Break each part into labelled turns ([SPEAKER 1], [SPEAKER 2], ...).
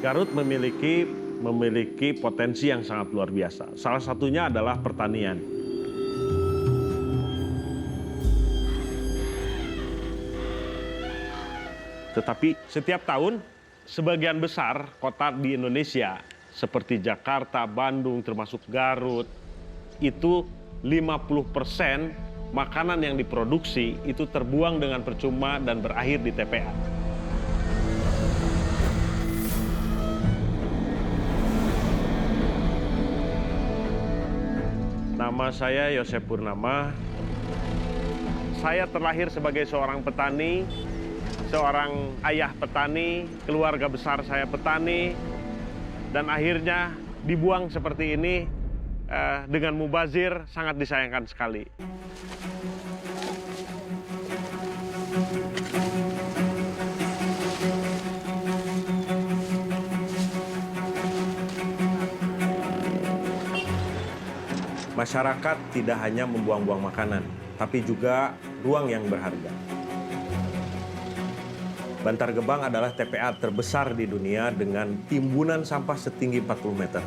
[SPEAKER 1] Garut memiliki potensi yang sangat luar biasa. Salah satunya adalah pertanian. Tetapi setiap tahun, sebagian besar kota di Indonesia, seperti Jakarta, Bandung, termasuk Garut, itu 50% makanan yang diproduksi itu terbuang dengan percuma dan berakhir di TPA. Nama saya Yosep Purnama. Saya terlahir sebagai seorang petani, seorang ayah petani, keluarga besar saya petani, dan akhirnya dibuang seperti ini dengan mubazir, sangat disayangkan sekali. Masyarakat tidak hanya membuang-buang makanan, tapi juga ruang yang berharga. Bantar Gebang adalah TPA terbesar di dunia dengan timbunan sampah setinggi 40 meter.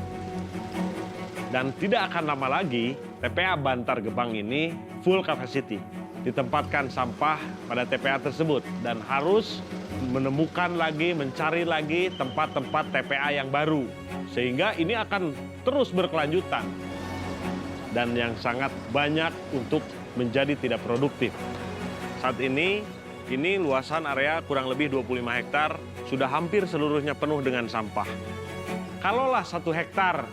[SPEAKER 1] Dan tidak akan lama lagi, TPA Bantar Gebang ini full capacity. Ditempatkan sampah pada TPA tersebut dan harus menemukan lagi, mencari lagi tempat-tempat TPA yang baru. Sehingga ini akan terus berkelanjutan. Dan yang sangat banyak untuk menjadi tidak produktif. Saat ini luasan area kurang lebih 25 hektar, sudah hampir seluruhnya penuh dengan sampah. Kalaulah 1 hektar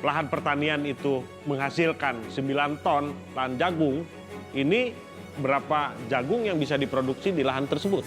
[SPEAKER 1] lahan pertanian itu menghasilkan 9 ton lahan jagung, ini berapa jagung yang bisa diproduksi di lahan tersebut?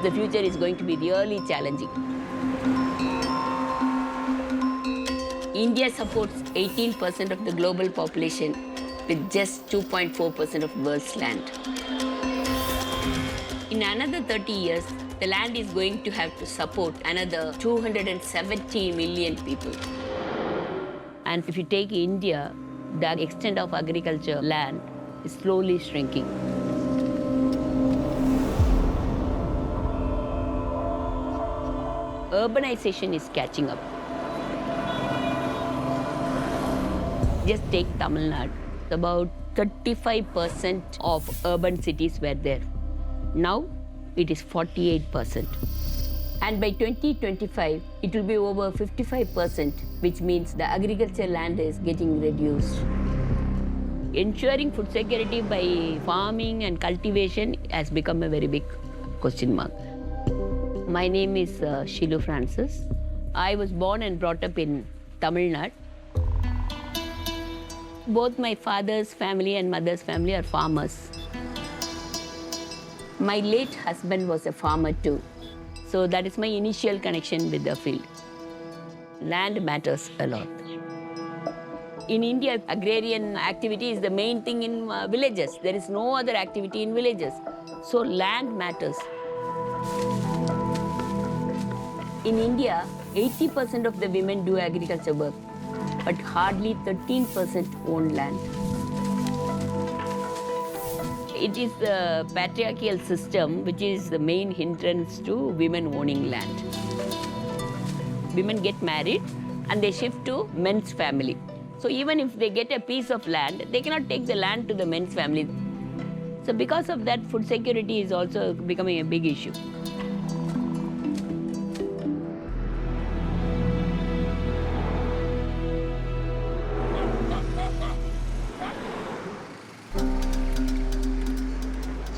[SPEAKER 2] The future is going to be really challenging. India supports 18% of the global population with just 2.4% of world's land. In another 30 years, the land is going to have to support another 270 million people. And if you take India, the extent of agriculture land is slowly shrinking. Urbanization is catching up. Just take Tamil Nadu. About 35% of urban cities were there. Now, it is 48%. And by 2025, it will be over 55%, which means the agriculture land is getting reduced. Ensuring food security by farming and cultivation has become a very big question mark. My name is Shilu Francis. I was born and brought up in Tamil Nadu. Both my father's family and mother's family are farmers. My late husband was a farmer too. So that is my initial connection with the field. Land matters a lot. In India, agrarian activity is the main thing in villages. There is no other activity in villages. So land matters. In India, 80% of the women do agriculture work, but hardly 13% own land. It is the patriarchal system which is the main hindrance to women owning land. Women get married and they shift to men's family. So even if they get a piece of land, they cannot take the land to the men's family. So because of that, food security is also becoming a big issue.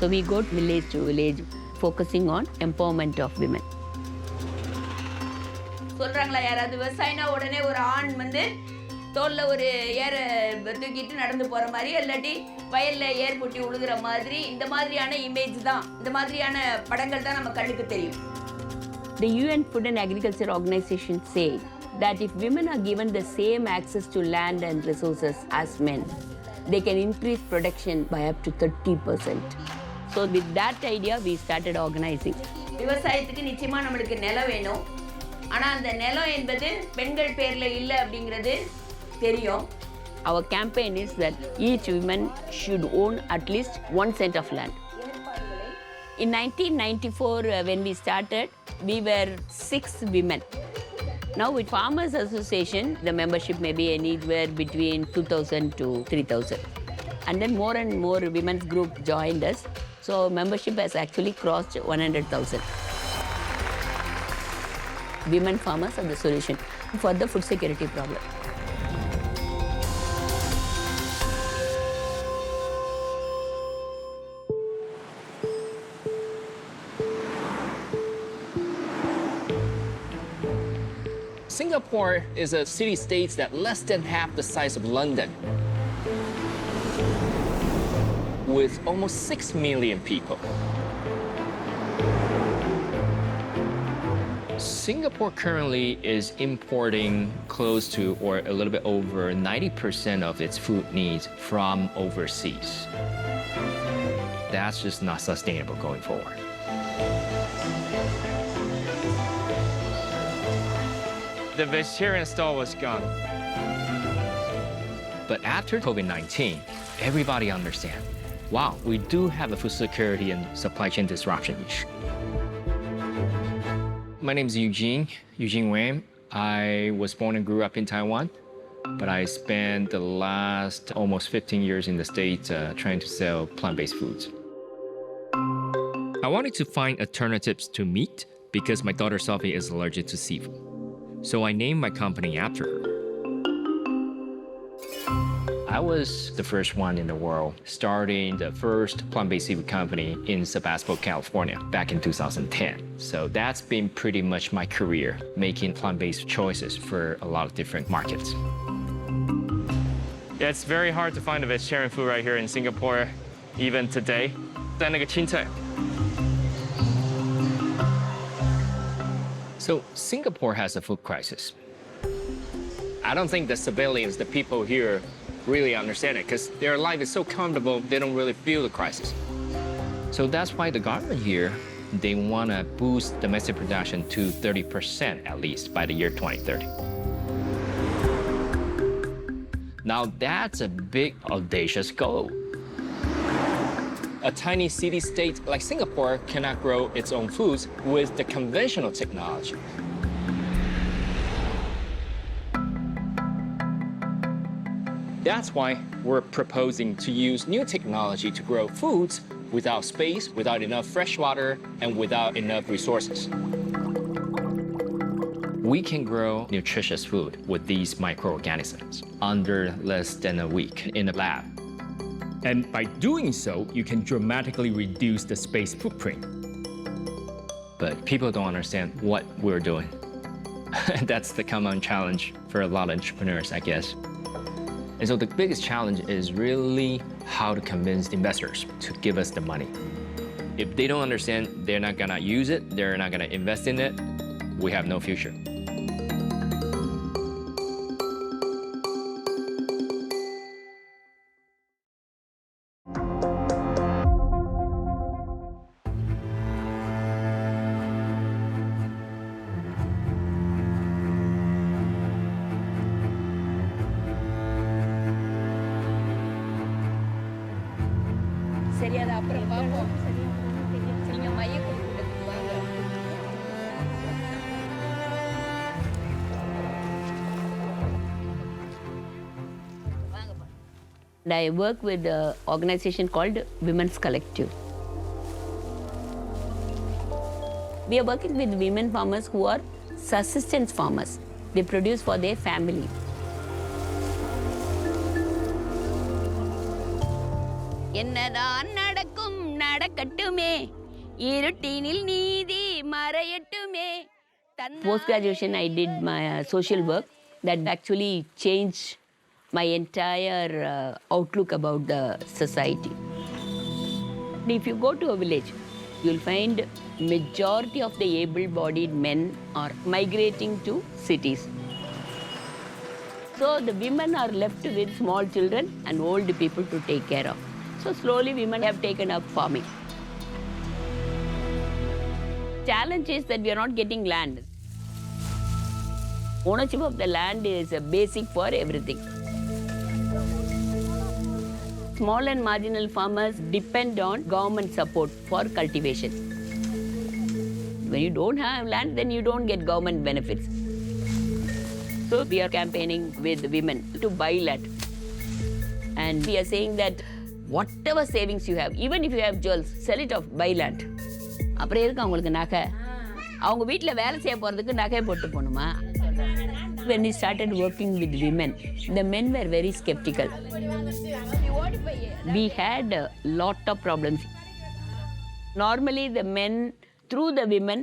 [SPEAKER 2] So we go village to village, focusing on empowerment of women. சொல்றாங்களா யாராவது விவசாயினா உடனே ஒரு ஆண் வந்து தோல்ல ஒரு ஏர் தூக்கிட்டு நடந்து போற மாதிரி இல்லாட்டி வயல்ல ஏர் பூட்டி உழுகுற மாதிரி இந்த மாதிரியான இமேஜ் தான், இந்த மாதிரியான படங்கள் தான் நம்ம கண்ணுக்கு தெரியும். The UN Food and Agriculture Organization say that if women are given the same access to land and resources as men, they can increase production by up to 30%. So with that idea, we started organizing. விவசாயத்துக்கு நிச்சயமா நம்மளுக்கு நிலம் வேணும். ஆனா அந்த நிலம் என்பது பெண்கள் பேர்ல இல்ல அப்படிங்கிறது தெரியும். Our campaign is that each woman should own at least 1 cent of land. In 1994, when we started, we were 6 women. Now with Farmers Association, the membership may be anywhere between 2,000 to 3,000. And then more and more women's group joined us. So membership has actually crossed 100,000. Women farmers are the solution for the food security problem.
[SPEAKER 3] Singapore is a city-state that's less than half the size of London, with almost 6 million people. Singapore currently is importing close to or a little bit over 90% of its food needs from overseas. That's just not sustainable going forward.
[SPEAKER 4] The vegetarian stall was gone.
[SPEAKER 3] But after COVID-19, everybody understands, wow, we do have a food security and supply chain disruption issue. My name is Eugene Wang. I was born and grew up in Taiwan, but I spent the last almost 15 years in the States trying to sell plant-based foods. I wanted to find alternatives to meat because my daughter Sophie is allergic to seafood. So I named my company after her. I was the first one in the world starting the first plant-based seafood company in Sebastopol, California, back in 2010. So that's been pretty much my career, making plant-based choices for a lot of different markets.
[SPEAKER 4] Yeah, it's very hard to find a vegetarian food right here in Singapore, even today. 在那个青菜
[SPEAKER 3] So Singapore has a food crisis. I don't think the civilians, the people here, really understand it because their life is so comfortable, they don't really feel the crisis. So that's why the government here, they want to boost domestic production to 30% at least by the year 2030. Now that's a big, audacious goal. A tiny city-state like Singapore cannot grow its own foods with the conventional technology. That's why we're proposing to use new technology to grow foods without space, without enough fresh water, and without enough resources. We can grow nutritious food with these microorganisms under less than a week in a lab.
[SPEAKER 5] And by doing so, you can dramatically reduce the space footprint.
[SPEAKER 3] But people don't understand what we're doing. That's the common challenge for a lot of entrepreneurs, I guess. And so the biggest challenge is really how to convince investors to give us the money. If they don't understand, they're not gonna use it, they're not gonna invest in it, we have no future.
[SPEAKER 2] சரி அது அப்புறம் பார்ப்போம். நீங்க மைய கொடுத்துட்டு வாங்க. And I work with an organization called Women's Collective. We are working with women farmers who are subsistence farmers. They produce for their family. என்னதான் நடக்கும் நடக்கட்டுமே இருட்டினில் நீதி மறையட்டுமே. Post graduation I did my social work that actually changed my entire outlook about the society. If you go to a village, you'll find majority of the able-bodied men are migrating to cities. So the women are left with small children and old people to take care of. So slowly women have taken up farming. Challenge is that we are not getting land. Ownership of the land is a basic for everything. Small and marginal farmers depend on government support for cultivation. When you don't have land, then you don't get government benefits. So we are campaigning with women to buy land. And we are saying that whatever savings you have, even if you have jewels, sell it off, buy land. அப்புறம் இருக்கு அவங்களுக்கு நகை, அவங்க வீட்டில் வேலை செய்ய போகிறதுக்கு நகை போட்டு போகணுமா? When we started working with women, the men were very skeptical. We had a lot of problems. Normally the men, through the women,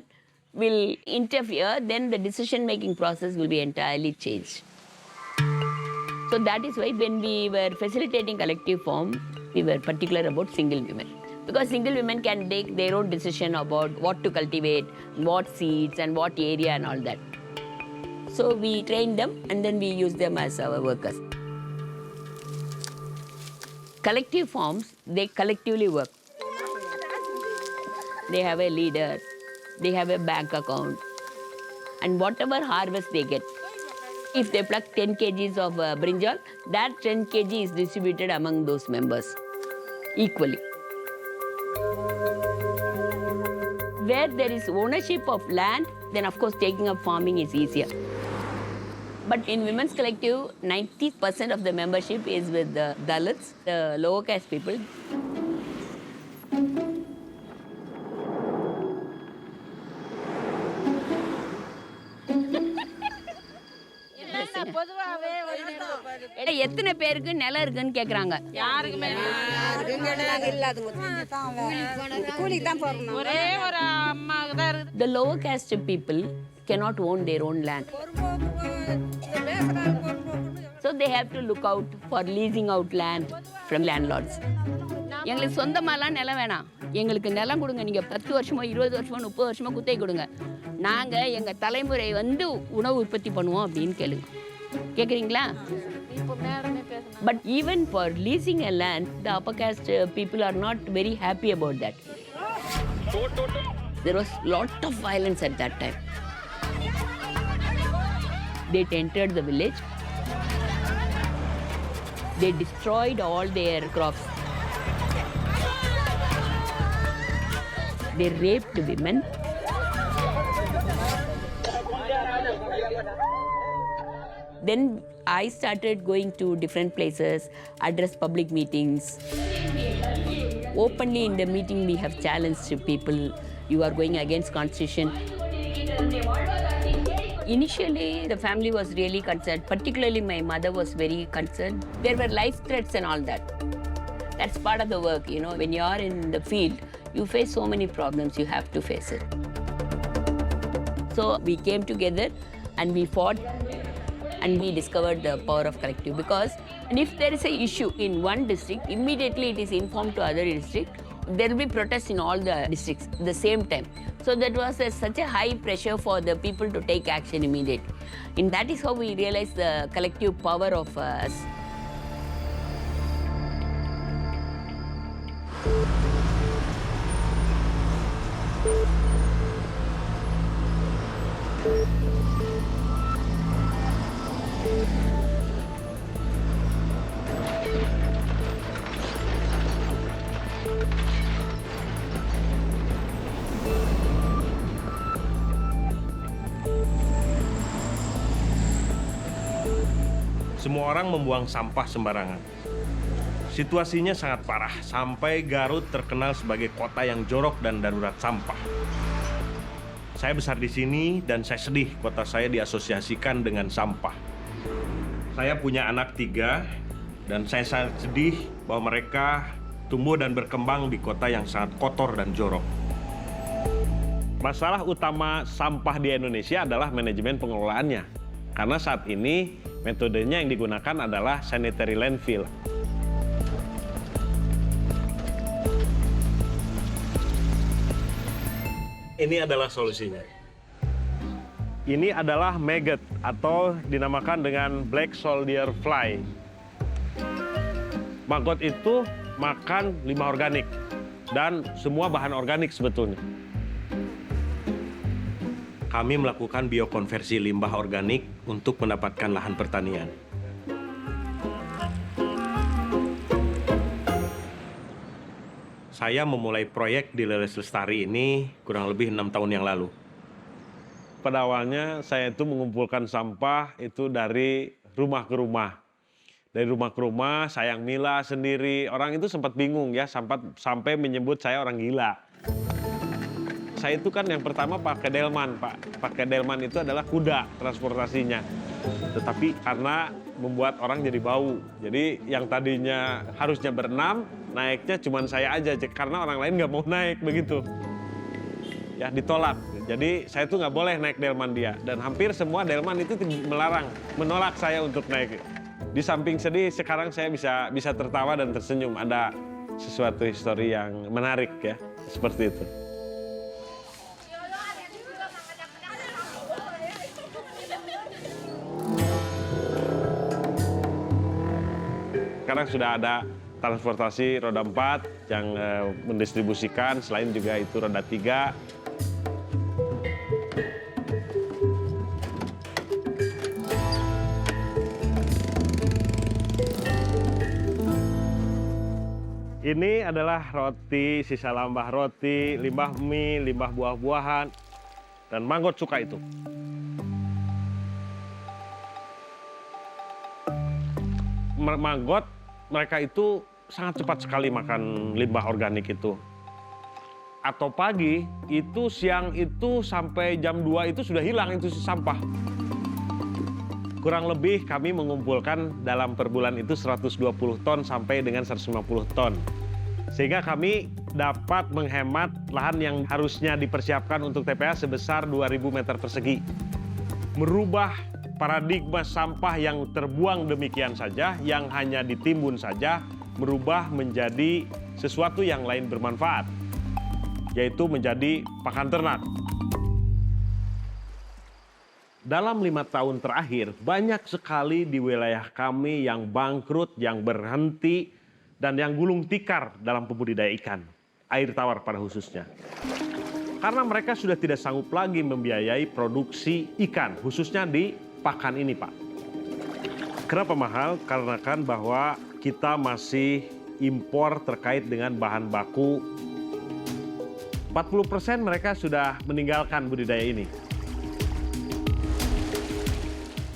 [SPEAKER 2] will interfere, then the decision-making process will be entirely changed. So that is why when we were facilitating collective farm, we were particular about single women. Because single women can take their own decision about what to cultivate, what seeds and what area and all that. So we train them and then we use them as our workers. Collective farms, they collectively work. They have a leader, they have a bank account, and whatever harvest they get, if they pluck 10 kgs of brinjal, that 10 kg is distributed among those members equally. Where there is ownership of land, then of course taking up farming is easier. But in women's collective, 90% of the membership is with the Dalits, the lower caste people. எத்தனை பேருக்கு நிலம் இருக்குன்னு கேக்குறாங்க.
[SPEAKER 6] யாருக்குமே ஒரே ஒரு அம்மாவுக்கு தான் இருக்குது.
[SPEAKER 2] The lower caste people cannot own their own land. So they have to look out for leasing out land from landlords. எங்களுக்கு சொந்தமாலாம் நிலம் வேணாம், எங்களுக்கு நிலம் கொடுங்க, நீங்க 10 வருஷமோ 20 வருஷமோ 30 வருஷமோ குத்தகை கொடுங்க, நாங்க எங்க தலைமுறை வந்து உணவு உற்பத்தி பண்ணுவோம் அப்படின்னு கேளுங்க. கேக்குறீங்களா? But even for leasing a land, the upper caste people are not very happy about that. There was lot of violence at that time. They entered the village. They destroyed all their crops. They raped women. Then I started going to different places, address public meetings. Openly in the meeting we have challenged people, you are going against constitution. Initially the family was really concerned, particularly my mother was very concerned. There were life threats and all that. That's part of the work, you know, when you are in the field, you face so many problems, you have to face it. So we came together and we fought and we discovered the power of collective, because and if there is an issue in one district, immediately it is informed to other district. There will be protests in all the districts at the same time. So that was such a high pressure for the people to take action immediately. And that is how we realized the collective power of us.
[SPEAKER 1] Semua orang membuang sampah sembarangan. Situasinya sangat parah, sampai Garut terkenal sebagai kota yang jorok dan darurat sampah. Saya besar di sini dan saya sedih kota saya diasosiasikan dengan sampah. Saya punya anak 3 dan saya sangat sedih bahwa mereka tumbuh dan berkembang di kota yang sangat kotor dan jorok. Masalah utama sampah di Indonesia adalah manajemen pengelolaannya. Karena saat ini metodenya yang digunakan adalah sanitary landfill. Ini adalah solusinya. Ini adalah maggot atau dinamakan dengan black soldier fly. Maggot itu makan limbah organik dan semua bahan organik sebetulnya. Kami melakukan biokonversi limbah organik untuk mendapatkan lahan pertanian. Saya memulai proyek di Leles Lestari ini kurang lebih 6 tahun yang lalu. Pada awalnya saya itu mengumpulkan sampah itu dari rumah ke rumah. Dari rumah ke rumah, saya yang milah sendiri. Orang itu sempat bingung ya, sampai menyebut saya orang gila. Saya itu kan yang pertama pakai delman, Pak. Pakai delman itu adalah kuda transportasinya. Tetapi karena membuat orang jadi bau. Jadi yang tadinya harusnya berenam, naiknya cuma saya aja. Karena orang lain nggak mau naik begitu. Ya ditolak. Jadi saya tuh nggak boleh naik delman dia. Dan hampir semua delman itu menolak saya untuk naik. Di samping sedih, sekarang saya bisa tertawa dan tersenyum. Ada sesuatu histori yang menarik ya, seperti itu. Sekarang sudah ada transportasi roda 4 yang mendistribusikan, selain juga itu roda 3. Ini adalah roti, sisa limbah roti, limbah mie, limbah buah-buahan, dan maggot suka itu. Maggot, mereka itu sangat cepat sekali makan limbah organik itu. Atau pagi, itu siang itu sampai jam 2 itu sudah hilang itu sampah. Kurang lebih kami mengumpulkan dalam per bulan itu 120 ton sampai dengan 150 ton. Sehingga kami dapat menghemat lahan yang harusnya dipersiapkan untuk TPA sebesar 2.000 meter persegi. Merubah paradigma sampah yang terbuang demikian saja, yang hanya ditimbun saja, merubah menjadi sesuatu yang lain bermanfaat, yaitu menjadi pakan ternak. Dalam 5 tahun terakhir, banyak sekali di wilayah kami yang bangkrut, yang berhenti, dan yang gulung tikar dalam pembudidaya ikan, air tawar pada khususnya. Karena mereka sudah tidak sanggup lagi membiayai produksi ikan, khususnya di pakan ini, Pak. Kenapa mahal? Karena kan bahwa kita masih impor terkait dengan bahan baku. 40% mereka sudah meninggalkan budidaya ini.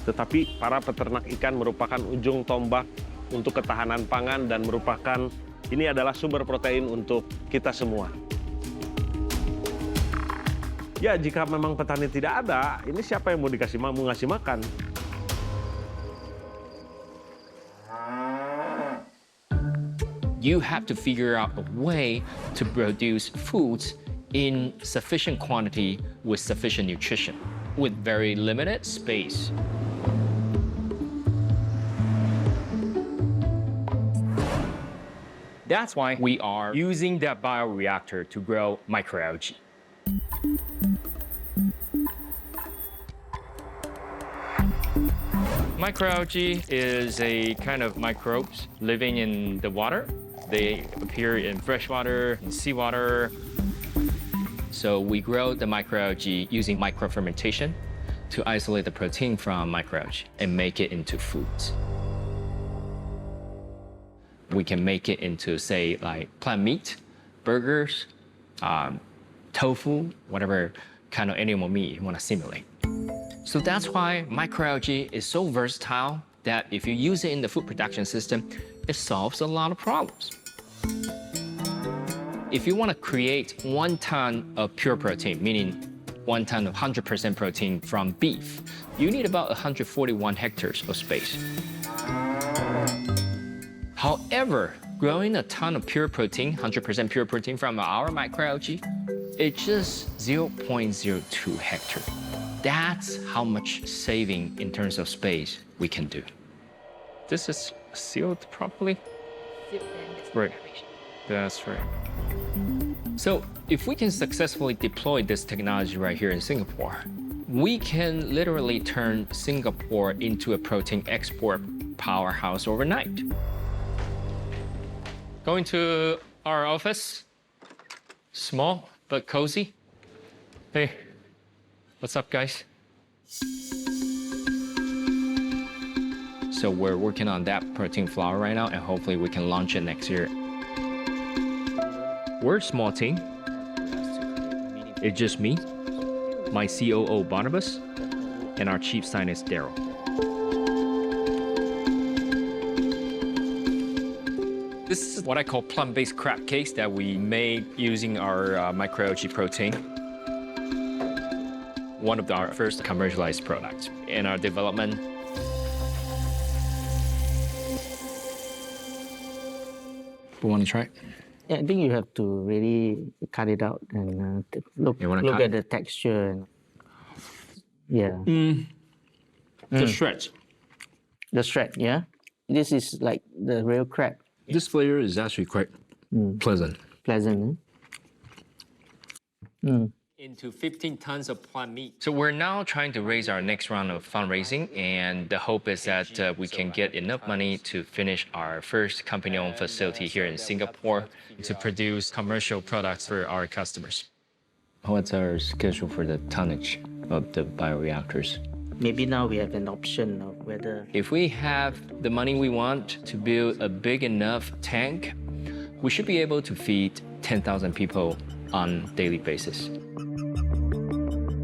[SPEAKER 1] Tetapi para peternak ikan merupakan ujung tombak untuk ketahanan pangan dan merupakan ini adalah sumber protein untuk kita semua. Ya, jika memang petani tidak ada, ini siapa yang mau ngasih makan?
[SPEAKER 3] You have to figure out a way to produce foods in sufficient quantity with sufficient nutrition, with very limited space. That's why we are using that bioreactor to grow microalgae. Microalgae is a kind of microbes living in the water. They appear in fresh water, in seawater. So we grow the microalgae using microfermentation to isolate the protein from microalgae and make it into foods. We can make it into, say, like plant meat, burgers, tofu, whatever kind of animal meat you want to simulate. So that's why microalgae is so versatile that if you use it in the food production system, it solves a lot of problems. If you want to create 1 ton of pure protein, meaning 1 ton of 100% protein from beef, you need about 141 hectares of space. However, growing a ton of pure protein, 100% pure protein from our microalgae, it's just 0.02 hectare. That's how much saving in terms of space we can do.
[SPEAKER 4] This is sealed properly? Right. That's right.
[SPEAKER 3] So if we can successfully deploy this technology right here in Singapore, we can literally turn Singapore into a protein export powerhouse overnight.
[SPEAKER 4] Going to our office. Small, but cozy. Hey, what's up, guys?
[SPEAKER 3] So we're working on that protein flour right now, and hopefully we can launch it next year. We're a small team. It's just me, my COO Barnabas, and our chief scientist Daryl.
[SPEAKER 4] This is what I call plant-based crab cakes that we made using our microalgae protein.
[SPEAKER 3] One of our first commercialized products in our development. We want to try it?
[SPEAKER 7] Yeah, I think you have to really cut it out and look
[SPEAKER 3] You wanna
[SPEAKER 7] look
[SPEAKER 3] cut?
[SPEAKER 7] at the texture. Yeah,
[SPEAKER 3] The shreds.
[SPEAKER 7] the shred. Yeah, this is like the real crab.
[SPEAKER 3] This flavor is actually quite pleasant.
[SPEAKER 7] Pleasant.
[SPEAKER 3] Into 15 tons of plant meat. So we're now trying to raise our next round of fundraising, and the hope is that we can get enough money to finish our first company-owned facility here in Singapore.
[SPEAKER 4] To produce commercial products for our customers.
[SPEAKER 3] What's our schedule for the tonnage of the bioreactors?
[SPEAKER 7] Maybe now we have an option of whether
[SPEAKER 3] If we have the money we want to build a big enough tank, we should be able to feed 10,000 people on a daily basis.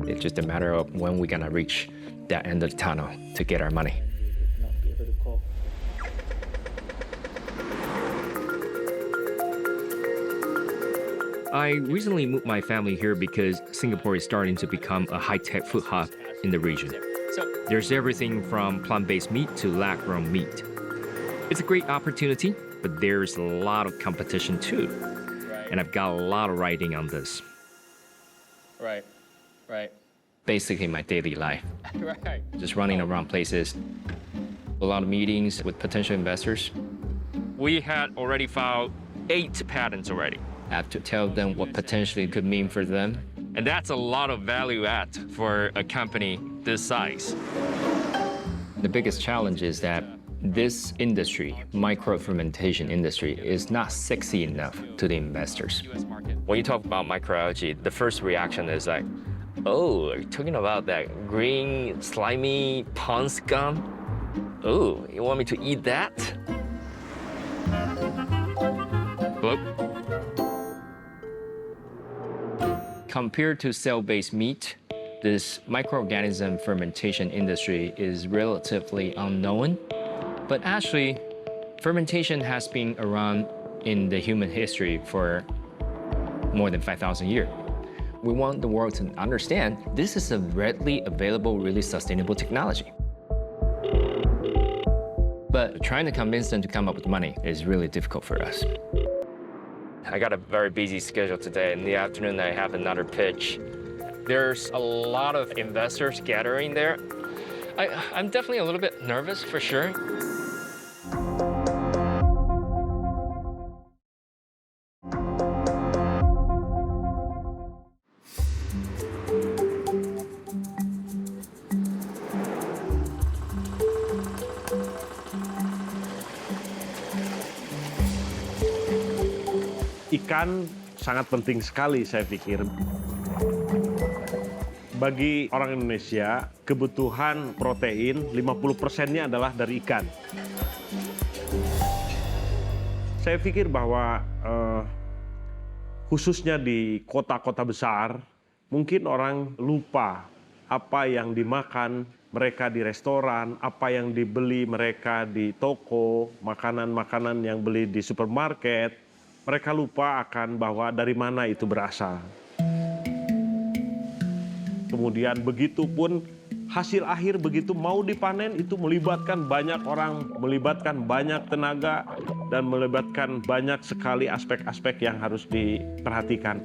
[SPEAKER 3] It's just a matter of when we're gonna reach that end of the tunnel to get our money.
[SPEAKER 7] not be able to call.
[SPEAKER 3] I recently moved my family here because Singapore is starting to become a high-tech food hub in the region. There's everything from plant-based meat to lab-grown meat. It's a great opportunity, but there's a lot of competition too. And I've got a lot of writing on this.
[SPEAKER 4] Right.
[SPEAKER 3] Basically my daily life.
[SPEAKER 4] Right.
[SPEAKER 3] Just running around places, a lot of meetings with potential investors.
[SPEAKER 4] We had already filed 8 patents already.
[SPEAKER 3] I have to tell them what potentially it could mean for them.
[SPEAKER 4] And that's a lot of value add for a company this size.
[SPEAKER 3] The biggest challenge is that this industry, micro-fermentation industry, is not sexy enough to the investors.
[SPEAKER 4] When you talk about microalgae, the first reaction is like, oh, are you talking about that green, slimy pond scum? Oh, you want me to eat that? Look.
[SPEAKER 3] Compared to cell-based meat, this microorganism fermentation industry is relatively unknown. But actually, fermentation has been around in the human history for more than 5,000 years. We want the world to understand this is a readily available, really sustainable technology. But trying to convince them to come up with money is really difficult for us.
[SPEAKER 4] I got a very busy schedule today. In the afternoon, I have another pitch. There's a lot of investors gathering there. I'm definitely a little bit nervous for sure.
[SPEAKER 1] Ikan sangat penting sekali saya pikir. Bagi orang Indonesia, kebutuhan protein 50%-nya adalah dari ikan. Saya pikir bahwa khususnya di kota-kota besar, mungkin orang lupa apa yang dimakan mereka di restoran, apa yang dibeli mereka di toko, makanan-makanan yang beli di supermarket. Mereka lupa akan bahwa dari mana itu berasal. Kemudian begitu pun hasil akhir begitu mau dipanen itu melibatkan banyak orang, melibatkan banyak tenaga, dan melibatkan banyak sekali aspek-aspek yang harus diperhatikan.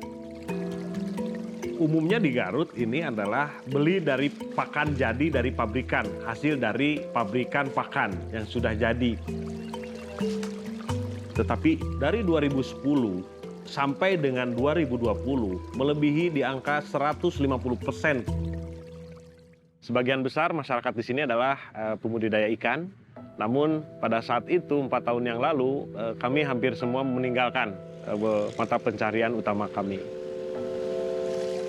[SPEAKER 1] Umumnya di Garut ini adalah beli dari pakan jadi dari pabrikan, hasil dari pabrikan pakan yang sudah jadi. Tetapi dari 2010 sampai dengan 2020 melebihi di angka 150%. Sebagian besar masyarakat di sini adalah pembudidaya ikan. Namun pada saat itu 4 tahun yang lalu kami hampir semua meninggalkan mata pencarian utama kami.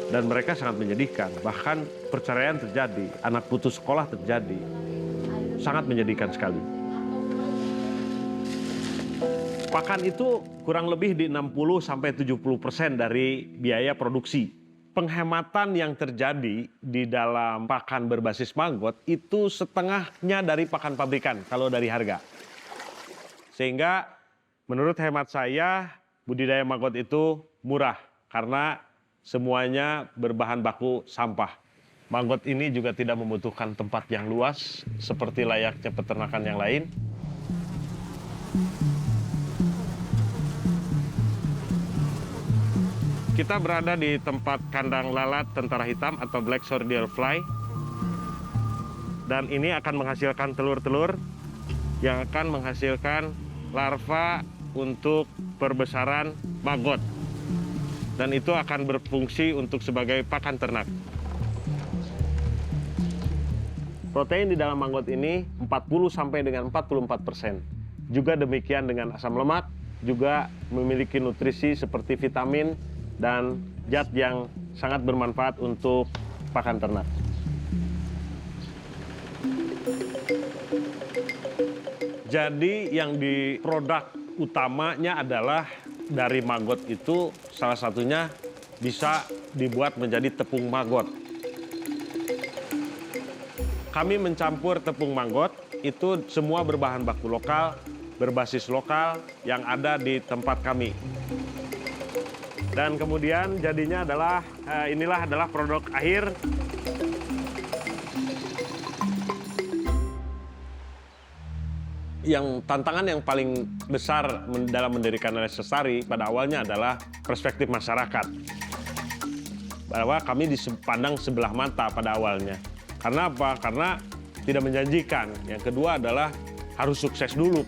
[SPEAKER 1] Dan mereka sangat menyedihkan, bahkan perceraian terjadi, anak putus sekolah terjadi. Sangat menyedihkan sekali. Pakan itu kurang lebih di 60-70% dari biaya produksi. Penghematan yang terjadi di dalam pakan berbasis maggot itu setengahnya dari pakan pabrikan kalau dari harga. Sehingga menurut hemat saya budidaya maggot itu murah karena semuanya berbahan baku sampah. Maggot ini juga tidak membutuhkan tempat yang luas seperti layaknya peternakan yang lain. Kita berada di tempat kandang lalat tentara hitam atau black soldier fly. Dan ini akan menghasilkan telur-telur yang akan menghasilkan larva untuk perbesaran maggot. Dan itu akan berfungsi untuk sebagai pakan ternak. Protein di dalam maggot ini 40 sampai dengan 44%. Juga demikian dengan asam lemak, juga memiliki nutrisi seperti vitamin dan zat yang sangat bermanfaat untuk pakan ternak. Jadi yang di produk utamanya adalah dari maggot itu salah satunya bisa dibuat menjadi tepung maggot. Kami mencampur tepung maggot itu semua berbahan baku lokal, berbasis lokal yang ada di tempat kami. Dan kemudian jadinya adalah inilah adalah produk akhir. Yang tantangan yang paling besar dalam mendirikan lestari pada awalnya adalah perspektif masyarakat. Bahwa kami dipandang sebelah mata pada awalnya. Karena apa? Karena tidak menjanjikan. Yang kedua adalah harus sukses dulu.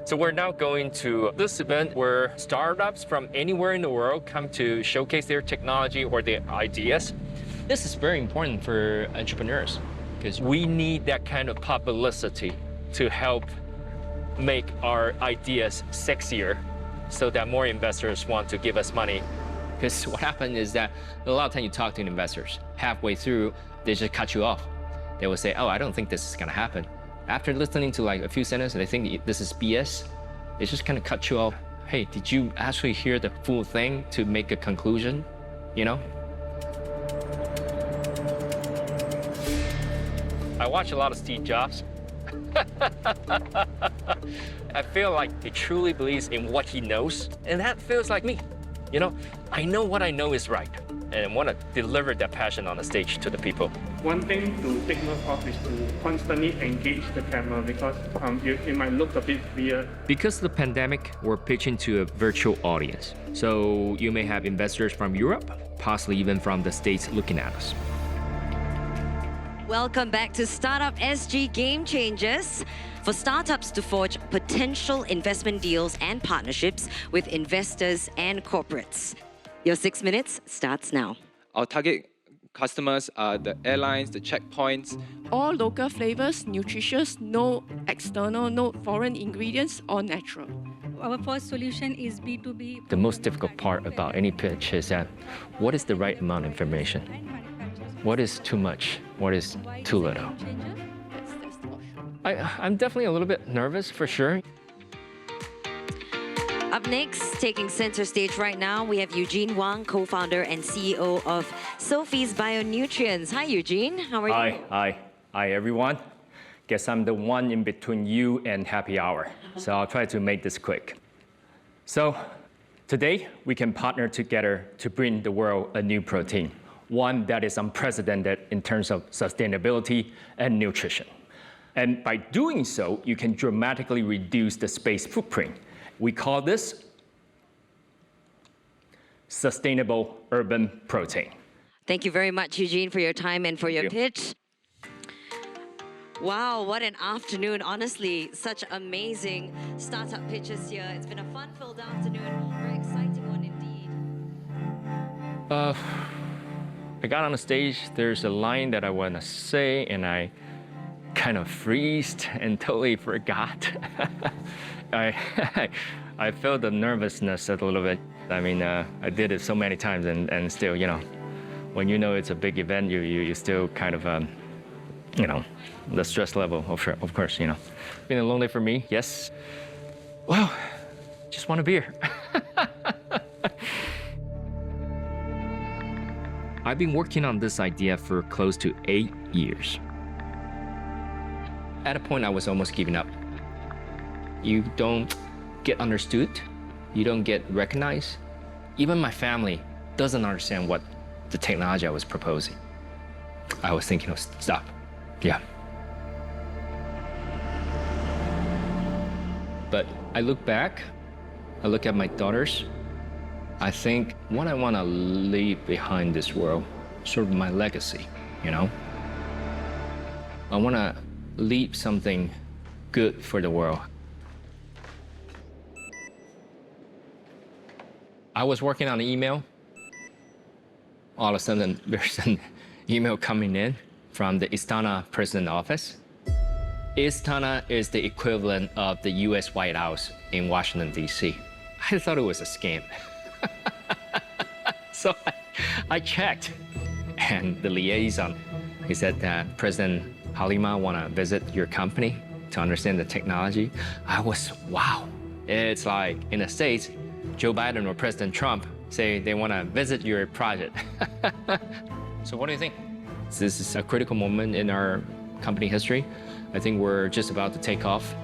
[SPEAKER 4] So we're now going to this event where startups from anywhere in the world come to showcase their technology or their ideas.
[SPEAKER 3] This is very important for entrepreneurs because
[SPEAKER 4] We need that kind of publicity to help make our ideas sexier so that more investors want to give us money.
[SPEAKER 3] Because what happened is that a lot of time you talk to investors, halfway through, they just cut you off. They will say, oh, I don't think this is gonna happen. After listening to like a few sentences, they think this is BS. They just kind of cut you off. Hey, did you actually hear the full thing to make a conclusion? You know?
[SPEAKER 4] I watch a lot of Steve Jobs. I feel like he truly believes in what he knows, and that feels like me. You know, I know what I know is right, and I want to deliver that passion on the stage to the people.
[SPEAKER 8] One thing to take note of is to constantly engage the camera because it might look a bit weird.
[SPEAKER 3] Because of the pandemic, we're pitching to a virtual audience. So you may have investors from Europe, possibly even from the States looking at us.
[SPEAKER 9] Welcome back to Startup SG Game Changers. For startups to forge potential investment deals and partnerships with investors and corporates. Your 6 minutes starts now.
[SPEAKER 10] Our target customers are the airlines, the checkpoints.
[SPEAKER 6] All local flavors, nutritious, no external, no foreign ingredients, all natural.
[SPEAKER 11] Our first solution is B2B.
[SPEAKER 3] The most difficult part about any pitch is that what is the right amount of information? What is too much? What is too little?
[SPEAKER 4] I'm definitely a little bit nervous for sure.
[SPEAKER 9] Up Up next, taking center stage right now, we have Eugene Wang, co-founder and CEO of Sophie's Bionutrients. Hi, Eugene. How are you?
[SPEAKER 5] Hi, everyone. Guess I'm the one in between you and happy hour, so I'll try to make this quick. So, today we can partner together to bring the world a new protein, one that is unprecedented in terms of sustainability and nutrition. And by doing so, you can dramatically reduce the space footprint. We call this sustainable urban protein.
[SPEAKER 9] Thank you very much, Eugene, for your time and for your pitch. Wow, what an afternoon. Honestly, such amazing startup pitches here. It's been a fun-filled afternoon. Very exciting one indeed.
[SPEAKER 3] I got on the stage, there's a line that I want to say, and I kind of freezed and totally forgot. I felt the nervousness a little bit. I mean, I did it so many times, and still, you know, when you know it's a big event, you still kind of, you know, the stress level, of course, you know. Been a long day for me, yes. Well, just want a beer. I've been working on this idea for close to 8 years. At a point, I was almost giving up. You don't get understood. You don't get recognized. Even my family doesn't understand what the technology I was proposing. I was thinking of stop. Yeah. But I look back, I look at my daughters. I think what I want to leave behind this world, sort of my legacy, you know? I want to leave something good for the world. I was working on an email. All of a sudden, there's an email coming in from the Istana President Office. Istana is the equivalent of the US White House in Washington, D.C. I thought it was a scam. So I checked, and the liaison, he said that President Halima want to visit your company to understand the technology. I was, wow. It's like in the States, Joe Biden or President Trump say they want to visit your project. So what do you think? This is a critical moment in our company history. I think we're just about to take off.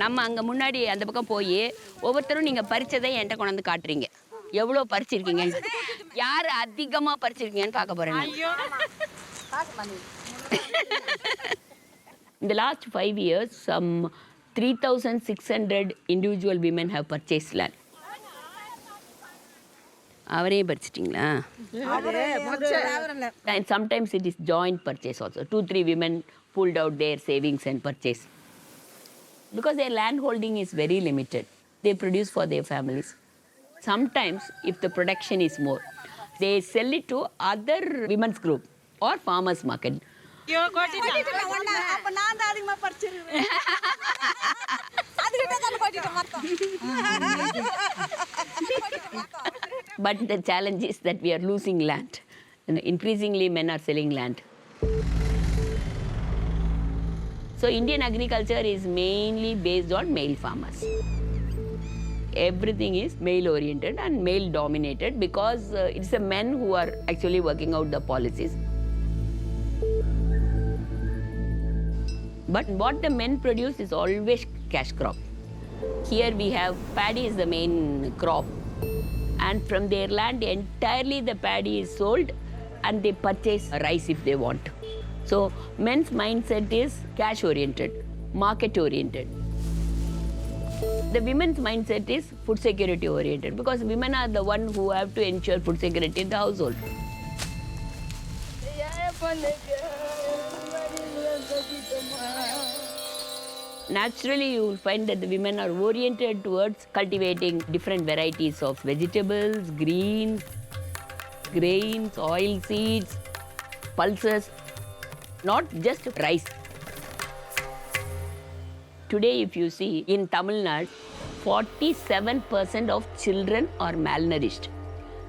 [SPEAKER 2] நம்ம அங்கே முன்னாடி அந்த பக்கம் போய் ஒவ்வொருத்தரும் நீங்கள் பறிச்சதை என்கிட்ட கொண்டு வந்து காட்டுறீங்க எவ்வளோ பறிச்சிருக்கீங்க யார் அதிகமாக பறிச்சிருக்கீங்கன்னு பார்க்க போகிறேன் In the last 5 years, some 3,600 individual women have purchased land. அவரையும் பறிச்சிட்டிங்களா? And sometimes it is joint purchase also. 2-3 women pulled out their savings and purchased. Because their land holding is very limited. They produce for their families. Sometimes, if the production is more, they sell it to other women's group or farmers market. But the challenge is that we are losing land. And increasingly, men are selling land. So Indian agriculture is mainly based on male farmers. Everything is male-oriented and male-dominated because it's the men who are actually working out the policies. But what the men produce is always cash crop. Here we have paddy is the main crop. And from their land, entirely the paddy is sold and they purchase rice if they want. So men's mindset is cash-oriented, market-oriented. The women's mindset is food security-oriented because women are the one who have to ensure food security in the household. Naturally, you will find that the women are oriented towards cultivating different varieties of vegetables, greens, grains, oil seeds, pulses, not just rice. Today, if you see in Tamil Nadu, 47% of children are malnourished,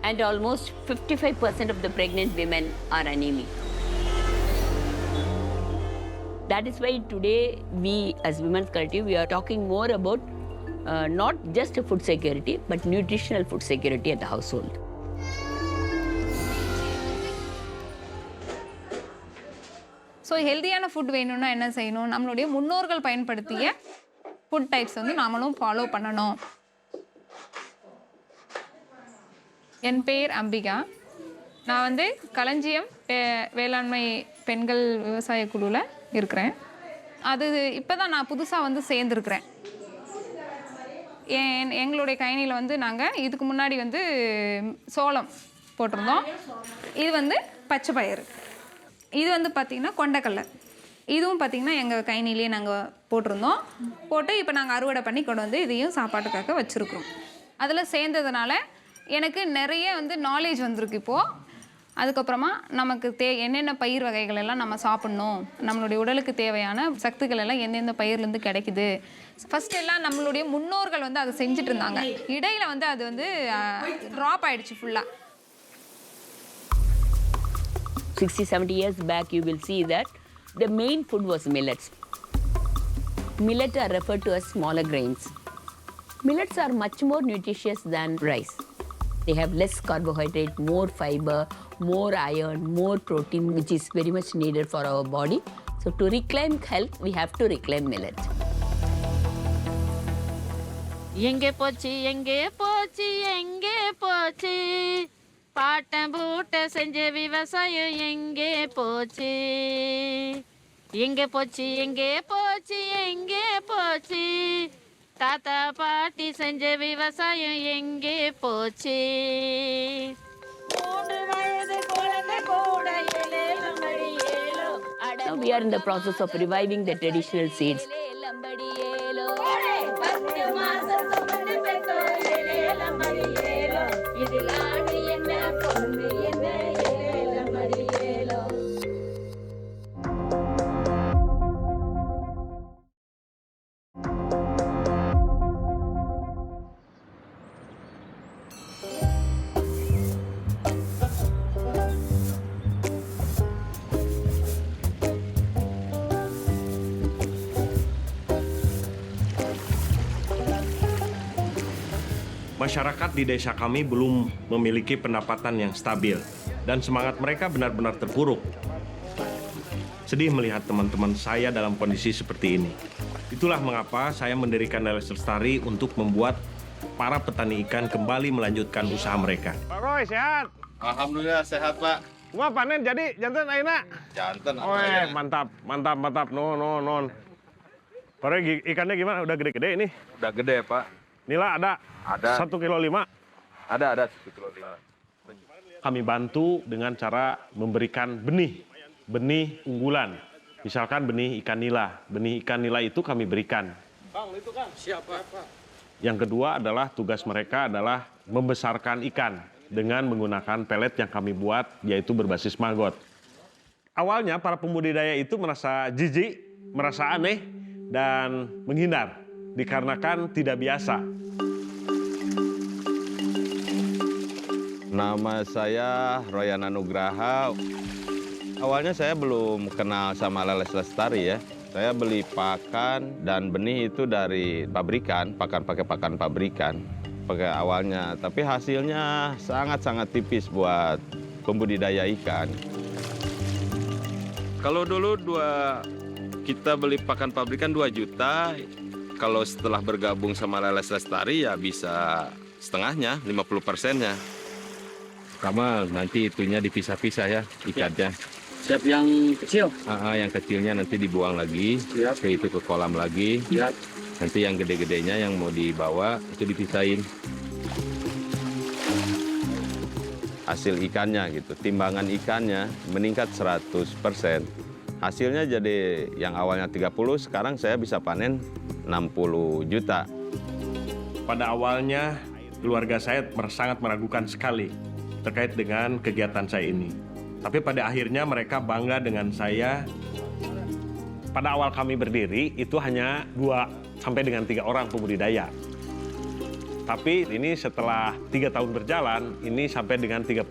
[SPEAKER 2] and almost 55% of the pregnant women are anemic. That is why today we, as Women's Collective, we are talking more about not just food security, but nutritional food security at the household.
[SPEAKER 12] So ஹெல்தியான food வேணும்னா என்ன செய்யணும்? நம்மளுடைய முன்னோர்கள் பயன்படுத்திய food types வந்து நாமளும் follow பண்ணணும். என் பேர் அம்பிகா. நான் வந்து களஞ்சியம் வேளாண்மை பெண்கள் விவசாய குழுவில் இருக்கிறேன். அது இப்போ தான் நான் புதுசாக வந்து சேர்ந்துருக்கிறேன். எங்களுடைய கயனியில் வந்து நாங்கள் இதுக்கு முன்னாடி வந்து சோளம் போட்டிருந்தோம். இது வந்து பச்சை பயிறு. இது வந்து பார்த்திங்கன்னா கொண்டைக்கடலை. இதுவும் பார்த்திங்கன்னா எங்கள் கைனிலேயே நாங்கள் போட்டிருந்தோம். போட்டு இப்போ நாங்கள் அறுவடை பண்ணி கொண்டு வந்து இதையும் சாப்பாட்டுக்காக வச்சுருக்குறோம். அதில் சேர்ந்ததுனால எனக்கு நிறைய வந்து நாலேஜ் வந்திருக்கு இப்போது. அதுக்கப்புறமா நமக்கு என்னென்ன பயிர் வகைகள் எல்லாம் நம்ம சாப்பிட்ணும், நம்மளுடைய உடலுக்கு தேவையான சத்துக்கள் எல்லாம் எந்தெந்த பயிர்லேருந்து கிடைக்குது. ஃபஸ்ட்டு எல்லாம் நம்மளுடைய முன்னோர்கள் வந்து அதை செஞ்சுட்டு இருந்தாங்க. இடையில் வந்து அது வந்து ட்ராப் ஆகிடுச்சு ஃபுல்லாக.
[SPEAKER 2] 60-70 years back, you will see that the main food was millets. Millets are referred to as smaller grains. Millets are much more nutritious than rice. They have less carbohydrate, more fiber, more iron, more protein, which is very much needed for our body. So to reclaim health, we have to reclaim millet.
[SPEAKER 13] எங்கே போச்சு எங்கே போச்சு எங்கே போச்சு, bottom பூட்ட செஞ்ச விவசாயம் எங்கே போச்சு, எங்கே போச்சு எங்கே போச்சு எங்கே போச்சு, தாத்தா பாட்டி செஞ்ச விவசாயம் எங்கே போச்சு. 3 வயது குழந்தை கூட ஏலேலம்படி ஏலோ.
[SPEAKER 2] Now we are in the process of reviving the traditional seeds.
[SPEAKER 1] Masyarakat di desa kami belum memiliki pendapatan yang stabil dan semangat mereka benar-benar terpuruk. Sedih melihat teman-teman saya dalam kondisi seperti ini. Itulah mengapa saya mendirikan LS Lestari untuk membuat para petani ikan kembali melanjutkan usaha mereka. Pak Roy, sehat?
[SPEAKER 14] Alhamdulillah sehat, Pak.
[SPEAKER 1] Wah, panen jadi jantan ayeuna?
[SPEAKER 14] Jantan.
[SPEAKER 1] Oh, mantap. Non. Pak Roy, ikannya gimana? Udah gede-gede ini?
[SPEAKER 14] Udah gede, Pak.
[SPEAKER 1] Nila ada?
[SPEAKER 14] Ada.
[SPEAKER 1] 1,5 kilo.
[SPEAKER 14] Ada 1,5 kilo.
[SPEAKER 1] Kami bantu dengan cara memberikan benih unggulan. Misalkan benih ikan nila. Benih ikan nila itu kami berikan.
[SPEAKER 14] Bang, itu kan siapa?
[SPEAKER 1] Yang kedua adalah tugas mereka adalah membesarkan ikan dengan menggunakan pelet yang kami buat, yaitu berbasis maggot. Awalnya para pembudidaya itu merasa jijik, merasa aneh, dan menghindar dikarenakan tidak biasa.
[SPEAKER 14] Nama saya Royan Anugraha. Awalnya saya belum kenal sama LS Lestari ya. Saya beli pakan dan benih itu dari pabrikan, pakai pakan pabrikan. Pakai awalnya, tapi hasilnya sangat-sangat tipis buat pembudidaya ikan. Kalau dulu kita beli pakan pabrikan 2 juta, kalau setelah bergabung sama LS Lestari ya bisa setengahnya, 50%-nya.
[SPEAKER 15] Sama nanti itunya dipisah-pisah ya ikannya.
[SPEAKER 16] Siap yang kecil?
[SPEAKER 15] Yang kecilnya nanti dibuang lagi, ke itu ke kolam lagi.
[SPEAKER 16] Siap.
[SPEAKER 15] Nanti yang gede-gedenya yang mau dibawa itu dipisahin.
[SPEAKER 14] Hasil ikannya gitu, timbangan ikannya meningkat 100%. Hasilnya jadi yang awalnya 30, sekarang saya bisa panen 60 juta.
[SPEAKER 1] Pada awalnya keluarga saya sangat meragukan sekali terkait dengan kegiatan saya ini. Tapi pada akhirnya mereka bangga dengan saya. Pada awal kami berdiri itu hanya 2 sampai dengan 3 orang pembudidaya. Tapi ini setelah 3 tahun berjalan, ini sampai dengan 32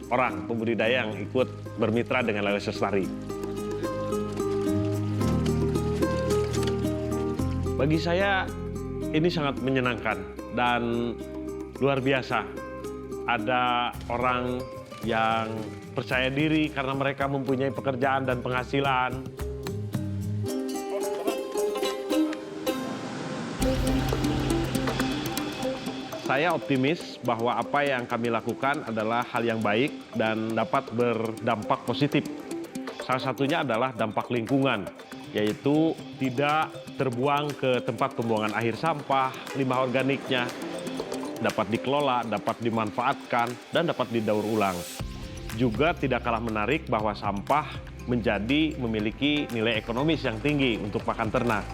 [SPEAKER 1] orang pembudidaya yang ikut bermitra dengan lele lestari. Bagi saya ini sangat menyenangkan dan luar biasa. Ada orang yang percaya diri karena mereka mempunyai pekerjaan dan penghasilan. Saya optimis bahwa apa yang kami lakukan adalah hal yang baik dan dapat berdampak positif. Salah satunya adalah dampak lingkungan, yaitu tidak terbuang ke tempat pembuangan akhir sampah, limbah organiknya, dapat dikelola, dapat dimanfaatkan, dan dapat didaur ulang. Juga tidak kalah menarik bahwa sampah memiliki nilai ekonomis yang tinggi untuk pakan ternak.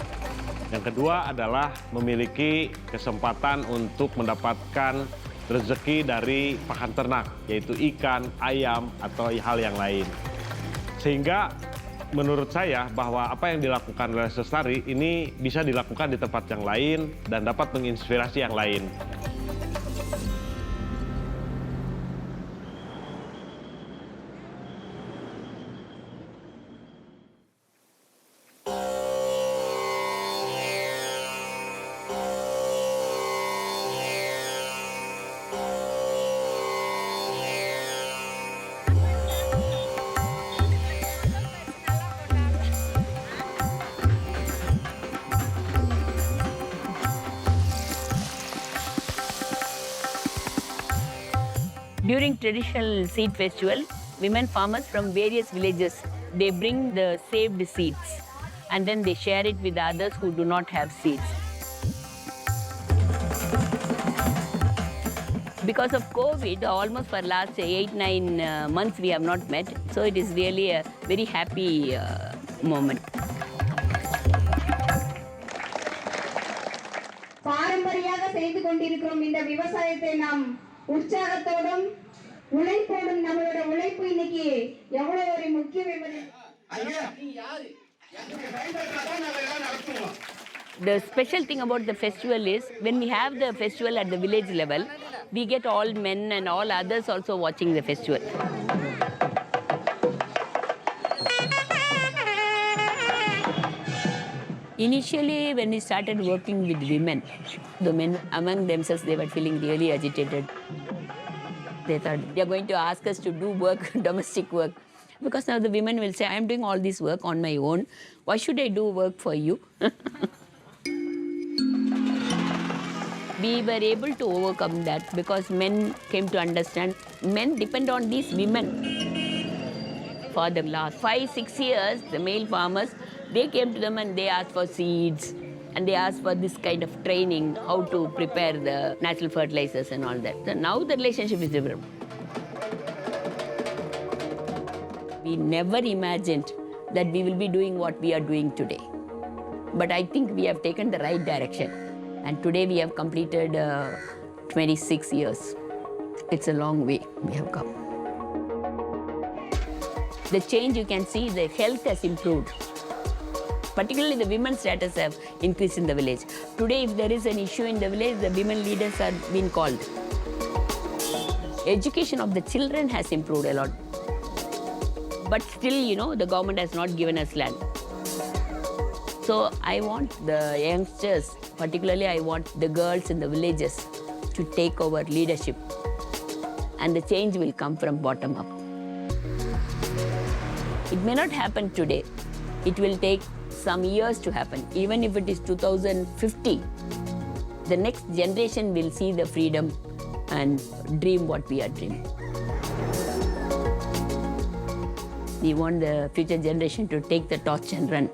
[SPEAKER 1] Yang kedua adalah memiliki kesempatan untuk mendapatkan rezeki dari pakan ternak, yaitu ikan, ayam, atau hal yang lain. Sehingga menurut saya bahwa apa yang dilakukan oleh lestari ini bisa dilakukan di tempat yang lain dan dapat menginspirasi yang lain.
[SPEAKER 2] During traditional seed festival, women farmers from various villages, they bring the saved seeds and then they share it with others who do not have seeds. Because of COVID, almost for last 8-9 months we have not met, so it is really a very happy moment.
[SPEAKER 13] பாரம்பரியாக செய்து கொண்டிருக்கிறோம் இந்த விவசாயத்தை நாம் உற்சாகத்தோடும் உழைப்போடும் நம்மளோட உழைப்பு இன்னைக்கு எவ்வளவு ஒரு முக்கியம் என்பது
[SPEAKER 2] The special thing about the festival is when we have the festival at the village level, we get all men and all others also watching the festival. Initially, when we started working with women, the men among themselves, they were feeling really agitated. They thought they are going to ask us to do work, domestic work. Because now the women will say, I am doing all this work on my own. Why should I do work for you? We were able to overcome that because men came to understand men depend on these women. For the last 5-6 years, the male farmers, they came to them and they asked for seeds and they asked for this kind of training, how to prepare the natural fertilizers and all that. So now the relationship is different. We never imagined that we will be doing what we are doing today. But I think we have taken the right direction. And today we have completed 26 years. It's a long way we have come. The change you can see, the health has improved. Particularly the women's status have increased in the village. Today, if there is an issue in the village, the women leaders are being called. Education of the children has improved a lot. But still, the government has not given us land. So I want the youngsters, particularly I want the girls in the villages to take over leadership. And the change will come from bottom up. It may not happen today. It will take some years to happen. Even if it is 2050, the next generation will see the freedom and dream what we are dreaming. We want the future generation to take the torch and run.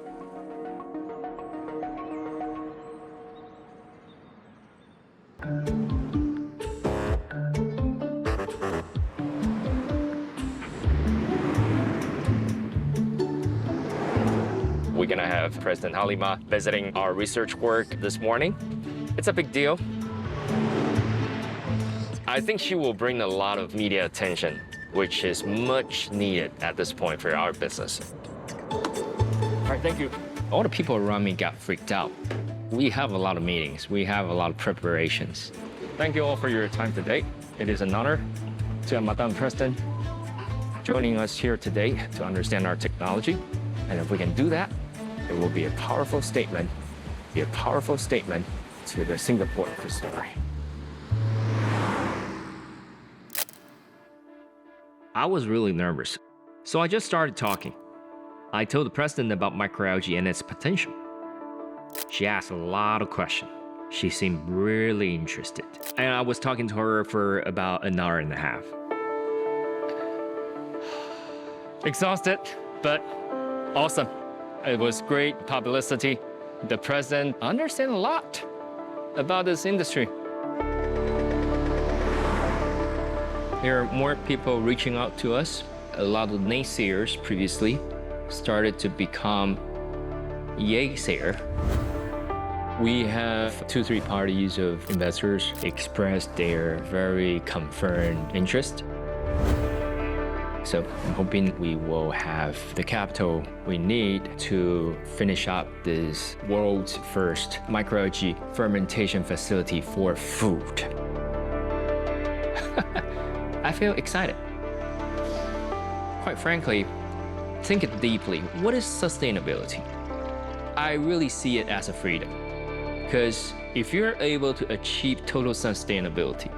[SPEAKER 4] We're gonna have President Halima visiting our research work this morning. It's a big deal. I think she will bring a lot of media attention, which is much needed at this point for our business.
[SPEAKER 3] All right, thank you. All the people around me got freaked out We have a lot of meetings. We have a lot of preparations. Thank you all for your time today. It is an honor to have Madam President joining us here today to understand our technology. And if we can do that, it will be a powerful statement, to the Singapore story. I was really nervous, so I just started talking. I told the president about microalgae and its potential. She asked a lot of questions. She seemed really interested. And I was talking to her for about an hour and a half. Exhausted, but awesome. It was great publicity. The president understands a lot about this industry. There are more people reaching out to us. A lot of naysayers previously started to become yay-sayer. We have 2-3 parties of investors express their very confirmed interest. So I'm hoping we will have the capital we need to finish up this world's first microalgae fermentation facility for food. I feel excited. Quite frankly, think it deeply. What is sustainability? I really see it as a freedom. Because if you're able to achieve total sustainability,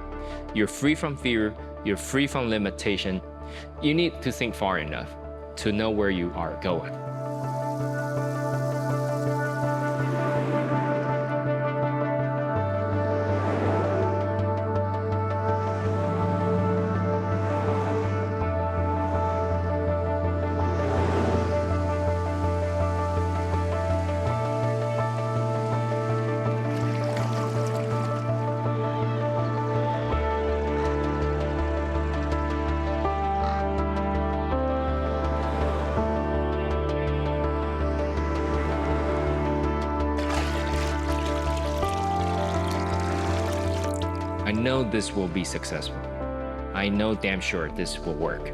[SPEAKER 3] you're free from fear, you're free from limitation. You need to think far enough to know where you are going. I know this will be successful. I know damn sure this will work.